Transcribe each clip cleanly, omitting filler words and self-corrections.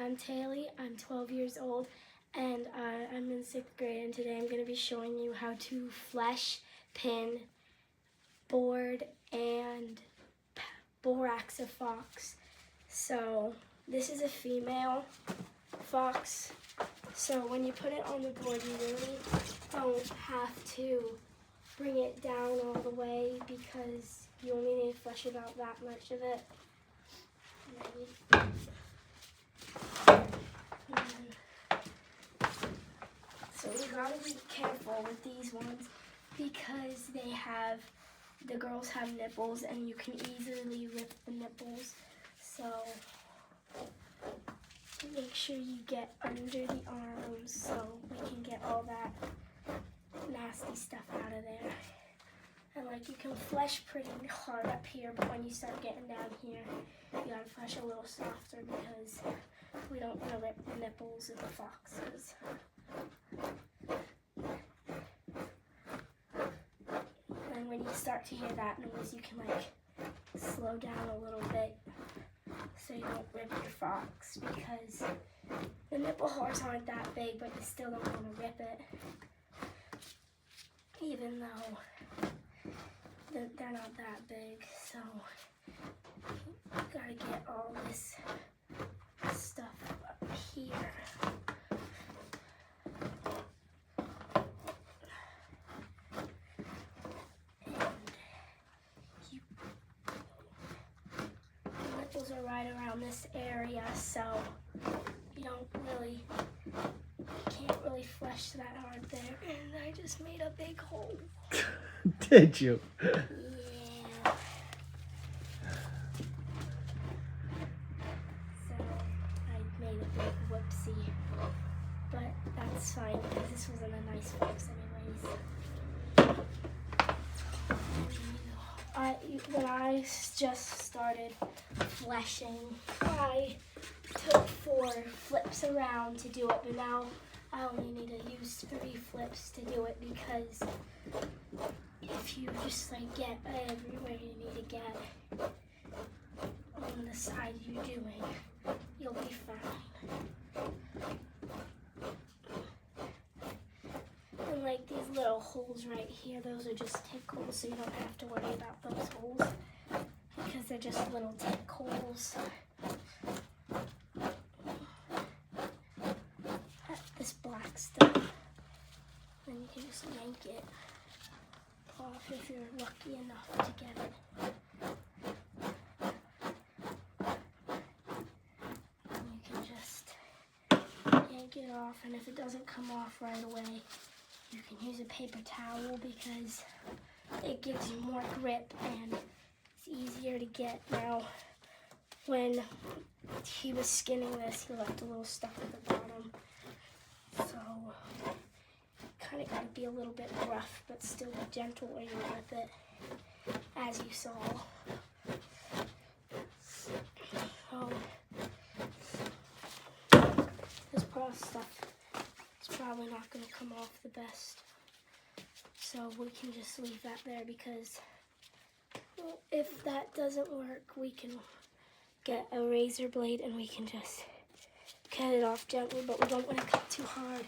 I'm Taylee. I'm 12 years old, and I'm in 6th grade, and today I'm going to be showing you how to flesh, pin, board, and borax a fox. So this is a female fox, so when you put it on the board, you really don't have to bring it down all the way because you only need to flesh about that much of it. So we gotta be careful with these ones because the girls have nipples and you can easily rip the nipples. So make sure you get under the arms so we can get all that nasty stuff out of there. And like you can flesh pretty hard up here, but when you start getting down here, you gotta flesh a little softer because we don't want to rip the nipples of the foxes. And when you start to hear that noise, you can like slow down a little bit so you don't rip your fox because the nipple hairs aren't that big, but you still don't want to rip it, even though they're not that big. So you gotta get all this stuff up here. The nipples are right around this area, so you can't really flesh that hard there. And I just made a big hole. Did you? Yeah. So I made a big whoopsie, but that's fine because this wasn't a nice fox anyways. When I just started fleshing, I took 4 flips around to do it, but now I only need to use 3 flips to do it because if you just like get everywhere you need to get on the side you're doing, you'll be fine. And like these little holes right here, those are just tick holes, so you don't have to worry about those holes because they're just little tick holes. This black stuff, then you can just yank it off if you're lucky enough to get it. And you can just yank it off, and if it doesn't come off right away, you can use a paper towel because it gives you more grip and it's easier to get. Now, when he was skinning this, he left a little stuff at the bottom. So, kind of got to be a little bit rough, but still be gentle when you rip it, as you saw. So, this stuff is probably not going to come off the best. So we can just leave that there because if that doesn't work, we can get a razor blade and we can just cut it off gently, but we don't want to cut too hard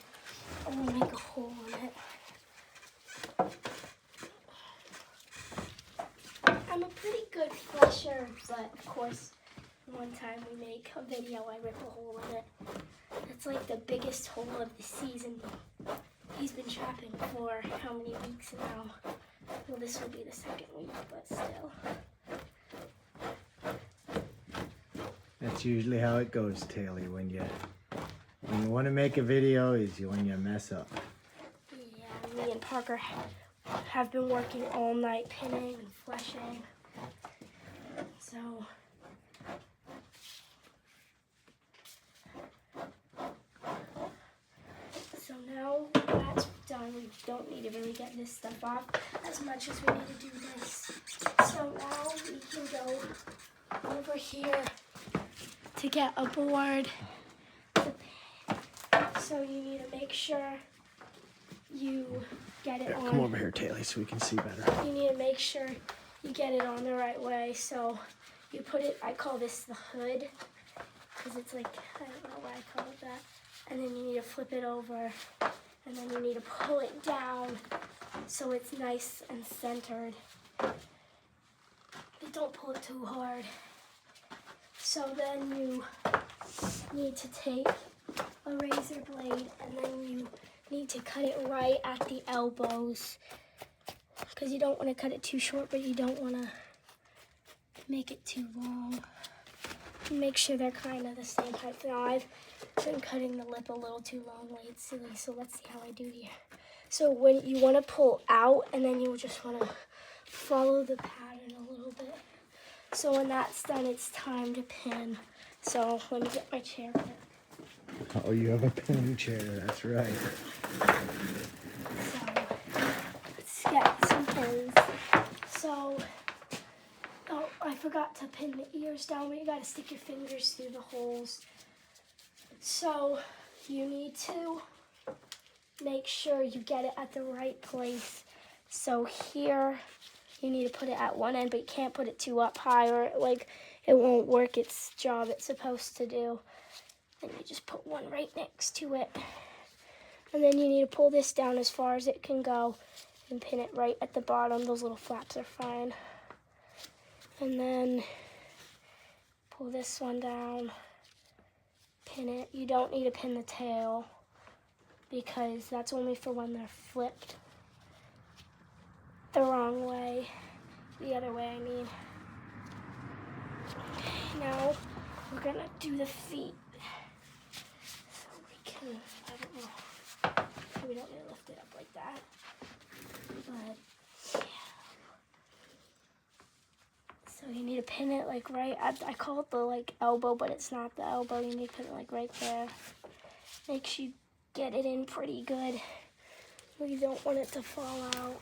or we'll make a hole in it. I'm a pretty good flesher, but of course, one time we make a video, I rip a hole in it. It's like the biggest hole of the season. He's been trapping for how many weeks now? Well, this will be the 2nd week, but still. That's usually how it goes, Taylee, when you want to make a video is when you mess up. Yeah, me and Parker have been working all night pinning and fleshing. So now that's done, we don't need to really get this stuff off as much as we need to do this. So now we can go over here to get a board. So you need to make sure you get it on. Come over here, Taylee, so we can see better. You need to make sure you get it on the right way. So you put it, I call this the hood, because it's like, I don't know why I call it that. And then you need to flip it over, and then you need to pull it down so it's nice and centered. But don't pull it too hard. So then you need to take a razor blade, and then you need to cut it right at the elbows, because you don't want to cut it too short, but you don't want to make it too long. Make sure they're kind of the same height. Now I've been cutting the lip a little too long, it's silly, so let's see how I do here. So when you want to pull out, and then you just want to follow the pattern a little bit. So when that's done, it's time to pin. So let me get my chair back. Oh, you have a pinning chair, that's right. So let's get some pins. So, oh, I forgot to pin the ears down, but you gotta stick your fingers through the holes. So you need to make sure you get it at the right place. So here, you need to put it at one end, but you can't put it too up high, or like it won't work its job it's supposed to do. And you just put one right next to it. And then you need to pull this down as far as it can go and pin it right at the bottom. Those little flaps are fine. And then pull this one down, pin it. You don't need to pin the tail because that's only for when they're flipped the wrong way. The other way, I mean. Okay, now we're gonna do the feet. So we can, I don't know, we don't need to lift it up like that. But, yeah. So you need to pin it like right at, I call it the like elbow, but it's not the elbow. You need to put it like right there. Make sure you get it in pretty good. We don't want it to fall out.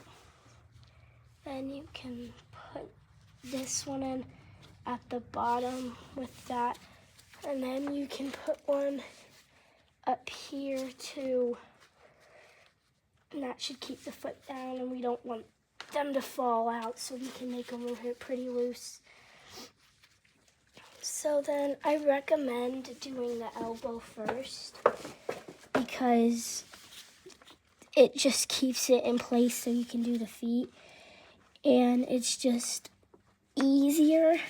Then you can put this one in at the bottom with that. And then you can put one up here too. And that should keep the foot down, and we don't want them to fall out, so we can make them pretty loose. So then I recommend doing the elbow first because it just keeps it in place so you can do the feet. And it's just easier.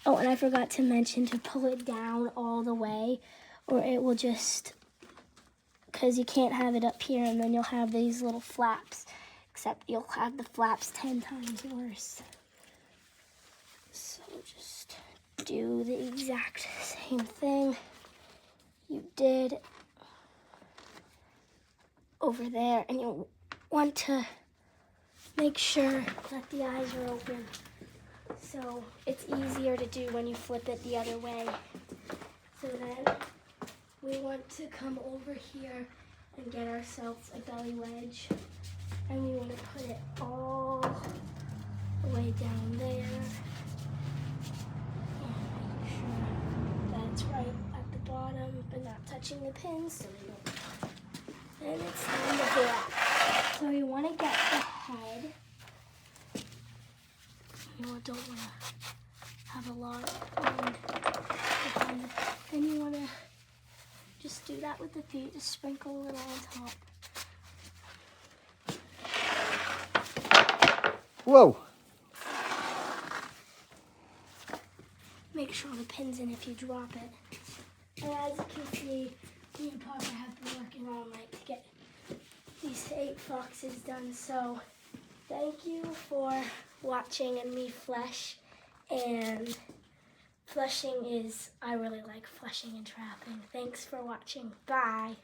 Oh, and I forgot to mention to pull it down all the way, or it will just, because you can't have it up here and then you'll have these little flaps, except you'll have the flaps 10 times worse. So just do the exact same thing you did over there, and you'll want to make sure that the eyes are open. So it's easier to do when you flip it the other way. So then we want to come over here and get ourselves a belly wedge. And we want to put it all the way down there. And make sure that it's right at the bottom, but not touching the pins so they don't. And it's time to black. So you want to get the head. You don't want to have a lot on the head. Then you want to just do that with the feet. Just sprinkle a little on top. Whoa! Make sure the pin's in if you drop it. And as you can see, me and Papa have been working all night to get these 8 foxes done. So thank you for watching and me flesh. And fleshing is, I really like fleshing and trapping. Thanks for watching. Bye.